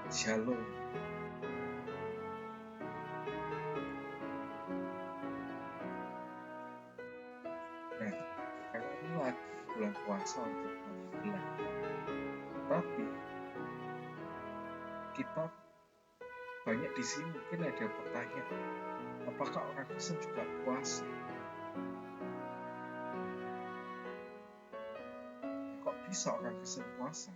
Shalom. Nah, karena ini lagi bulan puasa untuk bulan, tapi kita banyak di sini mungkin ada pertanyaan, apakah orang Kristen juga puasa? Kok bisa orang Kristen puasa?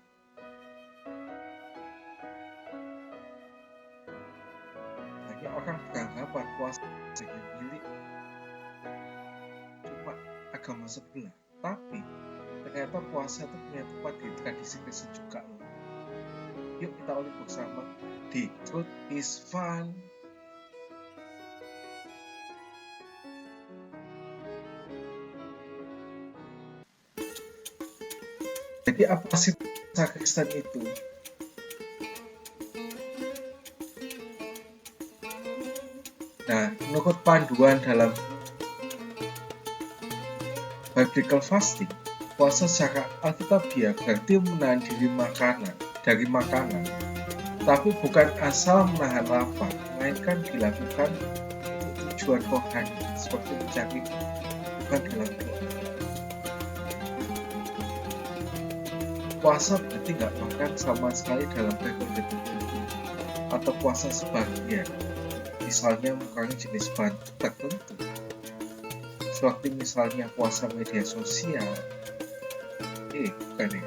Banyak orang beranggapan puasa hanya milik cuma agama sebelah, tapi ternyata puasa itu punya tempat di tradisi Kristen juga loh. Yuk kita ulik bersama di Truth is Fun. Jadi apa sih puasa Kristen itu? Nah, menurut panduan dalam biblical fasting, puasa secara alkitabiah berarti menahan diri dari makanan, tapi bukan asal menahan lapar, melainkan dilakukan untuk tujuan rohani seperti mencari Tuhan dalam doa. Puasa berarti nggak makan sama sekali dalam periode tertentu, atau puasa sebagian, misalnya mengurangi jenis bahan tertentu, seperti misalnya puasa media sosial. Bukan ya.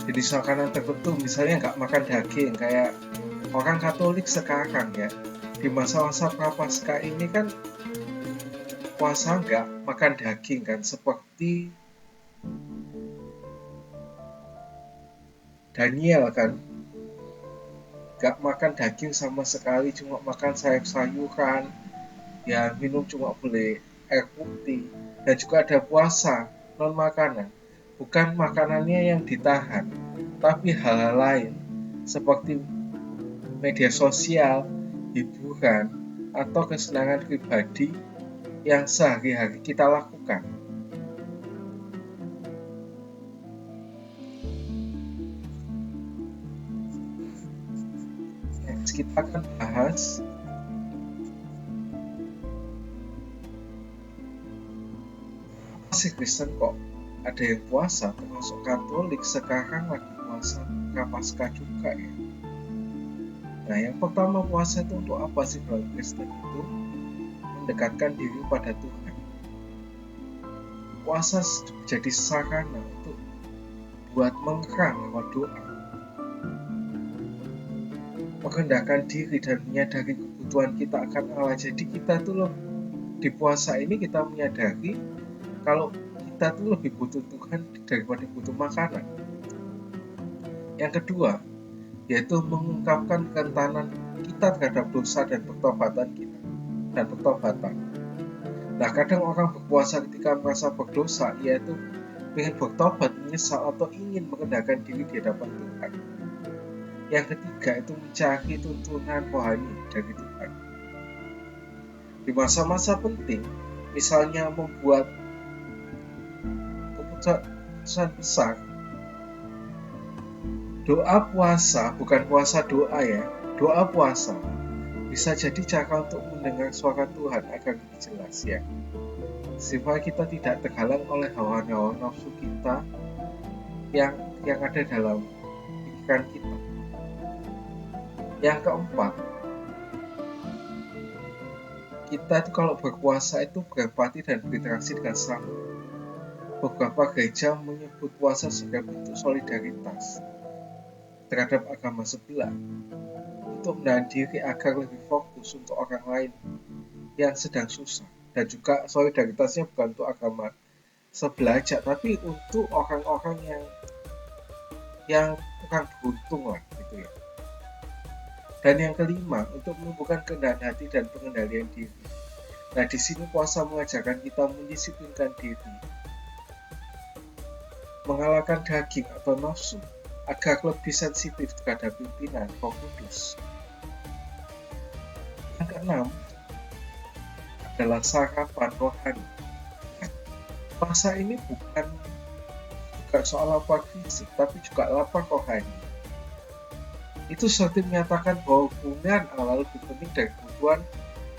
Jenis makanan tertentu, misalnya nggak makan daging, kayak orang Katolik sekarang ya, di masa-masa Prapaskah ini kan puasa nggak makan daging kan, seperti Daniel kan, nggak makan daging sama sekali, cuma makan sayur-sayuran, ya minum cuma boleh air putih, dan juga ada puasa non makanan, bukan makanannya yang ditahan, tapi hal-hal lain seperti media sosial, hiburan, atau kesenangan pribadi yang sehari-hari kita lakukan. Next, kita akan bahas apa sih Kristen kok ada yang puasa, termasuk Katolik sekarang lagi puasa Prapaskah juga ya. Nah, yang pertama, puasa itu untuk apa sih kalau Kristen itu? Mendekatkan diri pada Tuhan. Puasa jadi sarana untuk buat mengerang lewat doa, merendahkan diri dan menyadari kebutuhan kita akan Allah. Jadi kita tuh di puasa ini kita menyadari kalau kita tuh lebih butuh Tuhan daripada butuh makanan. Yang kedua, yaitu mengungkapkan kerentanan kita terhadap dosa dan pertobatan kita dan pertobatan. Nah, kadang orang berpuasa ketika merasa berdosa, yaitu ingin bertobat, menyesal, atau ingin merendahkan diri di hadapan Tuhan. Yang ketiga itu mencari tuntunan rohani dari Tuhan. Di masa-masa penting, misalnya membuat keputusan besar, doa puasa, bukan puasa doa ya, doa puasa bisa jadi cara untuk mendengar suara Tuhan agar lebih jelas ya, supaya kita tidak terhalang oleh hawa nafsu kita yang ada dalam pikiran kita. Yang keempat, kita itu kalau berpuasa itu berempati dan berinteraksi dengan sesama. Beberapa gereja menyebut puasa sebagai bentuk solidaritas terhadap agama sebelah, untuk menahan diri agar lebih fokus untuk orang lain yang sedang susah, dan juga solidaritasnya bukan untuk agama sebelah aja, tapi untuk orang-orang yang kurang beruntung lah gitu ya. Dan yang kelima, untuk menumbuhkan kerendahan hati dan pengendalian diri. Nah, di sini puasa mengajarkan kita mendisiplinkan diri, mengalahkan daging atau nafsu, agar lebih sensitif terhadap pimpinan Roh Kudus. Yang keenam adalah sarapan rohani. Puasa ini bukan soal lapar fisik, tapi juga lapar rohani. Itu seperti menyatakan bahwa hubungan Allah lebih penting dari kebutuhan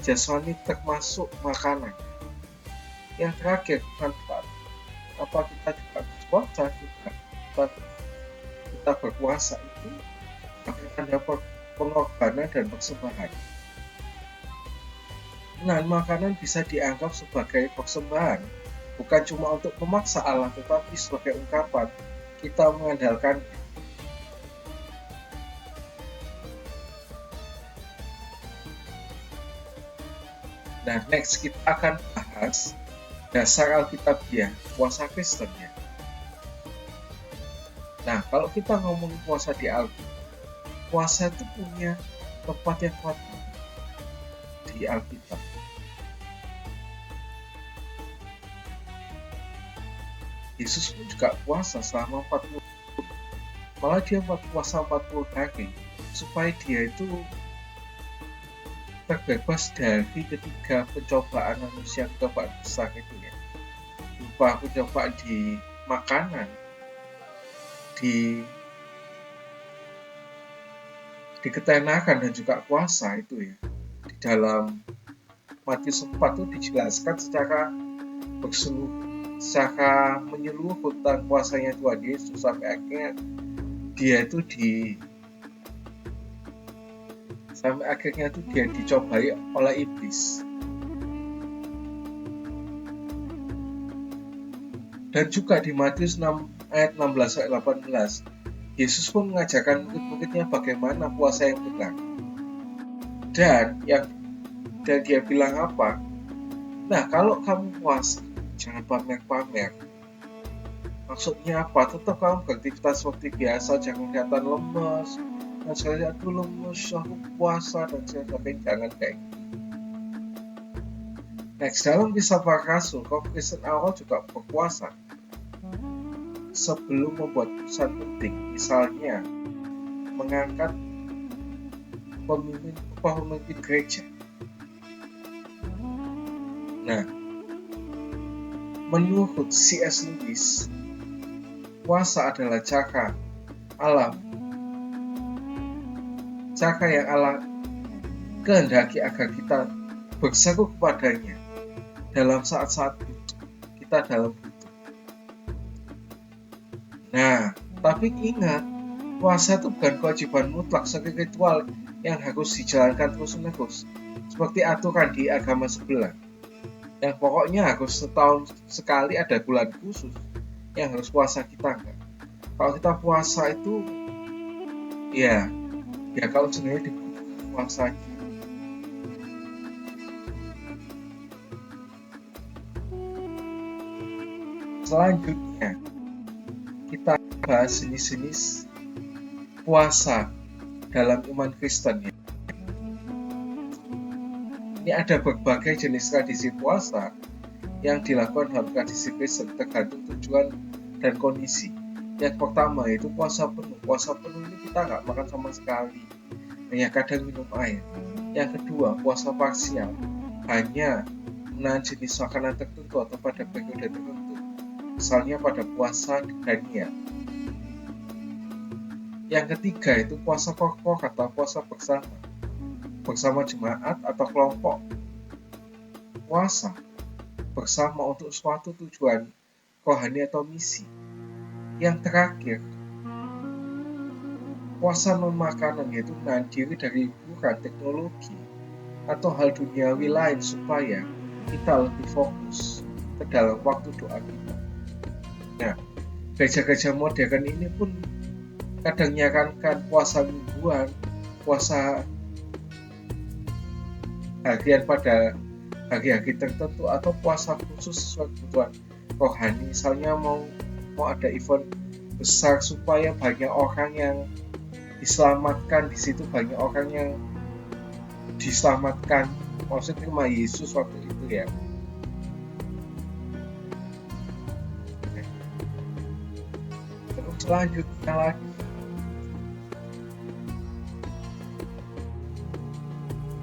jasmani termasuk makanan. Yang terakhir, manfaat. Apa kita juga berpuasa juga kita berpuasa itu tanda pengorbanan dan persembahan. Nah, makanan bisa dianggap sebagai persembahan, bukan cuma untuk memaksa Allah, tetapi sebagai ungkapan kita mengandalkan. Nah, next kita akan bahas dasar Alkitabiah puasa Kristen ya. Nah, kalau kita ngomongin puasa di Alkitab, puasa itu punya tempat yang kuat di Alkitab. Yesus pun juga puasa selama 40, malah dia puasa 40 hari supaya dia itu terbebas dari ketiga pencobaan manusia, pencobaan besar itu ya, berupa pencobaan di makanan, di ketenaran dan juga puasa itu ya. Di dalam Matius 4 itu dijelaskan secara menyeluruh tentang puasanya Tuhan Yesus sampai akhirnya dia dicobai oleh iblis. Dan juga di Matius 6 ayat 16 sampai 18, Yesus pun mengajarkan murid-muridnya bagaimana puasa yang benar. Dan dia bilang apa? Nah, kalau kamu puasa, jangan pamer-pamer. Maksudnya apa? Tetap kamu beraktivitas seperti biasa, jangan kelihatan lemes. Nah, saya tuh lemes, aku puasa dan sebagainya, jangan kayak gitu. Next, dalam kisah para rasul, kaum Kristen awal juga berpuasa sebelum membuat keputusan penting, misalnya mengangkat pemimpin gereja. Nah, menurut C.S. Lewis, puasa adalah cara yang Allah kehendaki agar kita berseru kepadanya dalam saat-saat kita dalam butuh. Nah, tapi ingat, puasa itu bukan kewajiban mutlak sebagai ritual yang harus dijalankan terus-menerus, seperti aturan di agama sebelah. Yang pokoknya harus setahun sekali ada bulan khusus yang harus puasa kita enggak. Kalau kita puasa itu, ya kalau sebenarnya dibutuhkan puasa. Selanjutnya, kita bahas jenis-jenis puasa dalam iman Kristen ya. Ini ada berbagai jenis tradisi puasa yang dilakukan dalam tradisi Kristen tergantung tujuan dan kondisi. Yang pertama yaitu puasa penuh. Puasa penuh ini kita nggak makan sama sekali, hanya kadang minum air. Yang kedua, puasa parsial, hanya menahan jenis makanan tertentu atau pada periode tertentu, misalnya pada puasa Daniel. Yang ketiga itu puasa pokok atau puasa bersama jemaat atau kelompok. Puasa bersama untuk suatu tujuan rohani atau misi. Yang terakhir, puasa non makanan, yaitu menahan diri dari hiburan, teknologi atau hal duniawi lain supaya kita lebih fokus ke dalam waktu doa kita. Nah, gereja-gereja modern ini pun kadang menyarankan puasa mingguan, puasa harian pada hari-hari tertentu, atau puasa khusus sesuai kebutuhan rohani. Misalnya mau ada event besar supaya banyak orang yang diselamatkan di situ, banyak orang yang diselamatkan, maksudnya terima Yesus waktu itu ya. Terus selanjutnya lagi,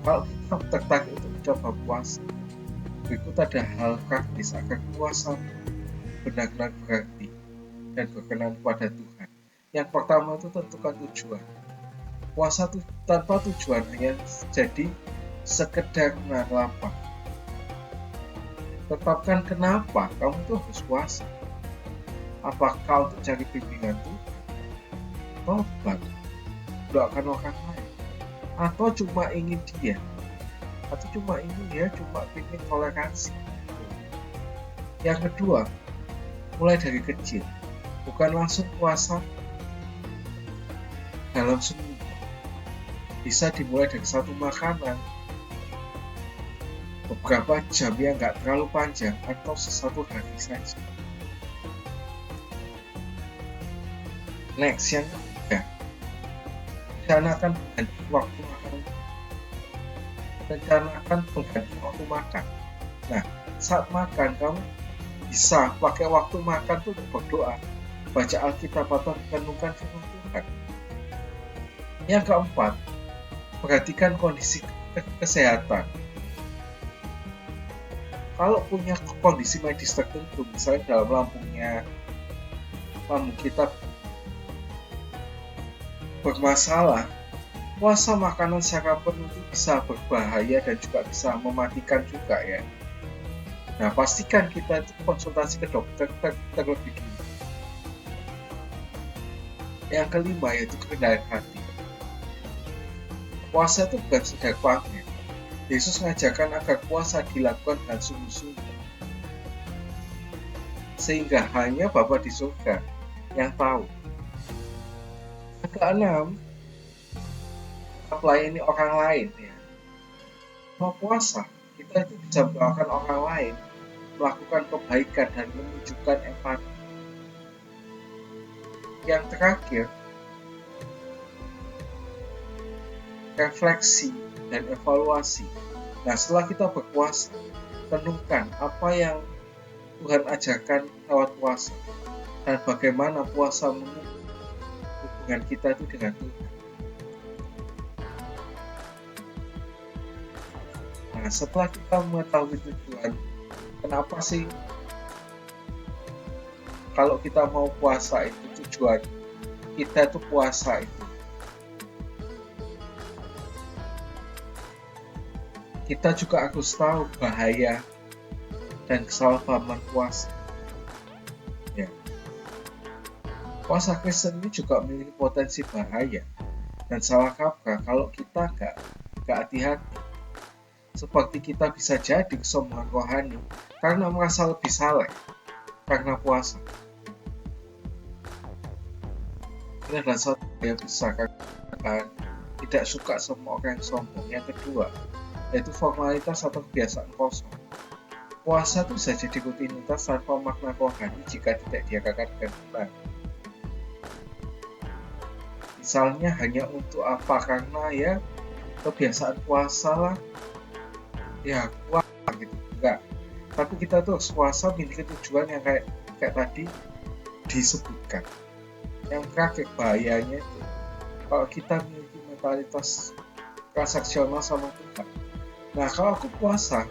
kalau kita tertarik untuk mencoba puasa, berikut ada hal praktis agar puasa benar-benar berarti dan berkenan kepada Tuhan. Yang pertama itu tentukan tujuan. Puasa tuh tanpa tujuan, hanya jadi sekedar menahan lapar. Tetapkan kenapa kamu tuh harus puasa. Apakah untuk cari bimbingan Tuhan, tobat, doakan orang lain, atau cuma ingin dia, atau cuma ingin dia cuma ingin toleransi. Yang kedua, mulai dari kecil, bukan langsung puasa dalam seminggu. Bisa dimulai dari satu makanan, beberapa jam yang nggak terlalu panjang, atau sesatu hari saja. Next, yang ketiga, rencanakan pengganti waktu makan. Rencanakan pengganti waktu makan. Nah, saat makan kamu bisa pakai waktu makan tuh untuk berdoa, baca Alkitab atau renungkan firman Tuhan. Yang keempat, perhatikan kondisi kesehatan. Kalau punya kondisi medis tertentu, misalnya dalam lambung kita bermasalah, puasa makanan secara penuh itu bisa berbahaya dan juga bisa mematikan juga ya. Nah, pastikan kita itu konsultasi ke dokter terlebih dulu. Yang kelima yaitu kerendahan hati. Puasa itu bukan sekedar pamer. Yesus mengajarkan agar puasa dilakukan dengan sungguh-sungguh, sehingga hanya Bapa di surga yang tahu. Yang keenam, melayani orang lain ya. Mau puasa, kita itu bisa mendoakan orang lain, melakukan kebaikan dan menunjukkan empati. Yang terakhir, refleksi dan evaluasi. Nah, setelah kita berpuasa, renungkan apa yang Tuhan ajarkan lewat puasa dan bagaimana puasa mengubah hubungan kita itu dengan Tuhan. Nah, setelah kita mengetahui tujuan, kenapa sih kalau kita mau puasa itu tujuan kita itu puasa itu, kita juga harus tahu bahaya dan kesalahpahaman puasa. Ya. Puasa Kristen ini juga memiliki potensi bahaya dan salah kaprah kalau kita nggak hati-hati. Seperti kita bisa jadi kesombongan rohani karena merasa lebih saleh karena puasa. Ini adalah satu yang besar karena tidak suka sama orang yang sombong. Yang kedua, yaitu formalitas atau kebiasaan kosong. Puasa itu bisa jadi rutinitas tanpa makna rohani jika tidak diadakan dengan benar. Misalnya hanya untuk apa? Karena ya kebiasaan puasa lah, ya puasa gitu, enggak. Tapi kita tuh harus puasa memiliki tujuan yang kayak tadi disebutkan. Yang terakhir bahayanya itu kalau kita memiliki mentalitas transaksional sama Tuhan. Nah, kalau aku puasa,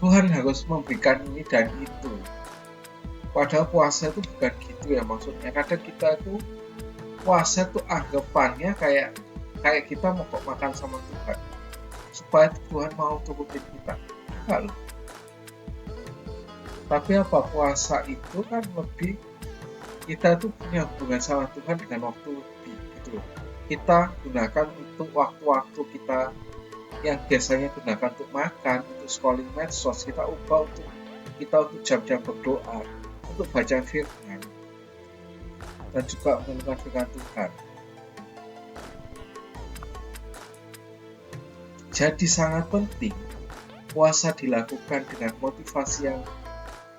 Tuhan harus memberikan ini dan itu. Padahal puasa itu bukan gitu ya maksudnya. Kadang kita tuh puasa tuh anggapannya kayak kita mau kok makan sama Tuhan supaya Tuhan mau turutin kita. Enggak loh. Tapi apa, puasa itu kan lebih kita tuh punya hubungan sama Tuhan dengan waktu lebih gitu. Kita gunakan untuk waktu-waktu kita yang biasanya gunakan untuk makan, untuk scrolling medsos, kita ubah untuk jam-jam berdoa, untuk baca firman dan juga menemukan firman Tuhan. Jadi sangat penting puasa dilakukan dengan motivasi yang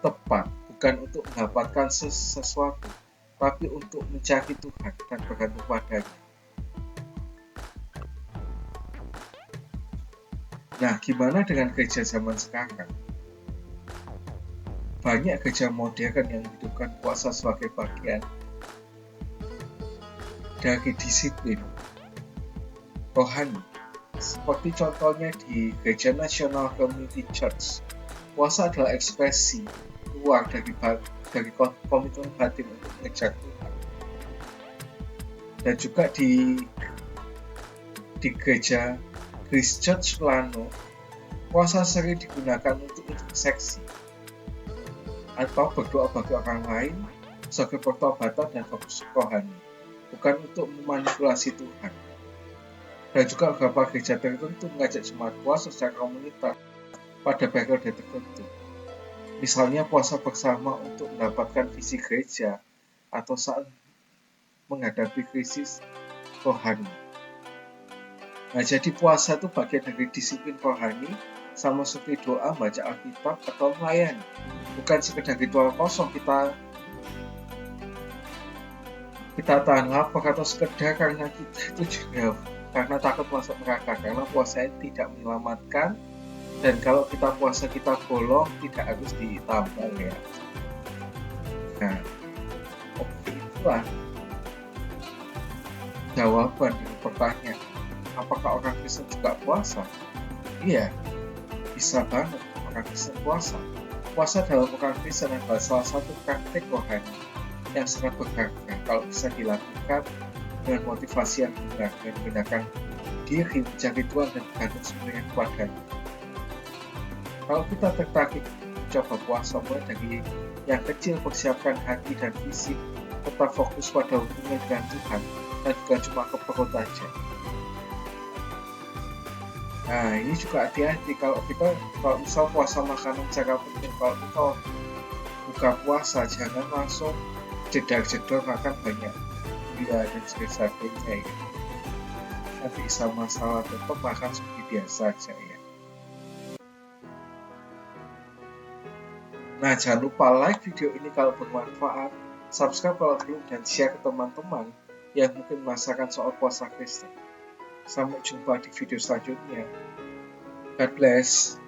tepat, bukan untuk mendapatkan sesuatu, tapi untuk mencari Tuhan dan bergantung padanya. Nah, gimana dengan gereja zaman sekarang? Banyak gereja modern yang menghidupkan puasa sebagai bagian dari disiplin rohani. Seperti contohnya di Gereja Nasional Community Church, puasa adalah ekspresi luar dari komitmen batin untuk mengejar Tuhan. Dan juga di gereja Grace Church Plano, puasa sering digunakan untuk introspeksi atau berdoa bagi orang lain sebagai pertobatan dan fokus rohani, bukan untuk memanipulasi Tuhan. Dan juga beberapa gereja tertentu mengajak jemaat puasa secara komunitas pada periode tertentu. Misalnya puasa bersama untuk mendapatkan visi gereja atau saat menghadapi krisis rohani. Nah, jadi puasa itu bagian dari disiplin rohani, sama seperti doa, baca Alkitab, atau melayani. Bukan sekedar ritual kosong kita tahan lapar atau sekedar karena kita itu juga karena takut masuk neraka, karena puasa tidak menyelamatkan. Dan kalau kita puasa kita bolong, tidak harus ditambal ya. Nah, oke, itulah jawaban dari pertanyaan, apakah orang Kristen juga puasa? Iya, bisa banget orang Kristen puasa. Puasa dalam orang Kristen adalah salah satu praktik rohani yang sangat berharga kalau bisa dilakukan dengan motivasi yang benar dan menggunakan diri mencari Tuhan dan bergantung sepenuhnya kepadanya. Kalau kita tertarik mencoba puasa mulai dari yang kecil, persiapkan hati dan fisik, tetap fokus pada hubungan dengan Tuhan dan bukan cuma ke perut aja. Nah, ini juga hati-hati kalau misal puasa makanan secara penting, kalau kita buka puasa jangan langsung jedar-jedor makan banyak gula dan sebagainya ya. Nanti bisa masalah, tetap makan seperti biasa aja ya. Nah, jangan lupa like video ini kalau bermanfaat, subscribe kalau belum, dan share ke teman-teman yang mungkin merasakan soal puasa Kristen. Sampai jumpa di video selanjutnya. God bless.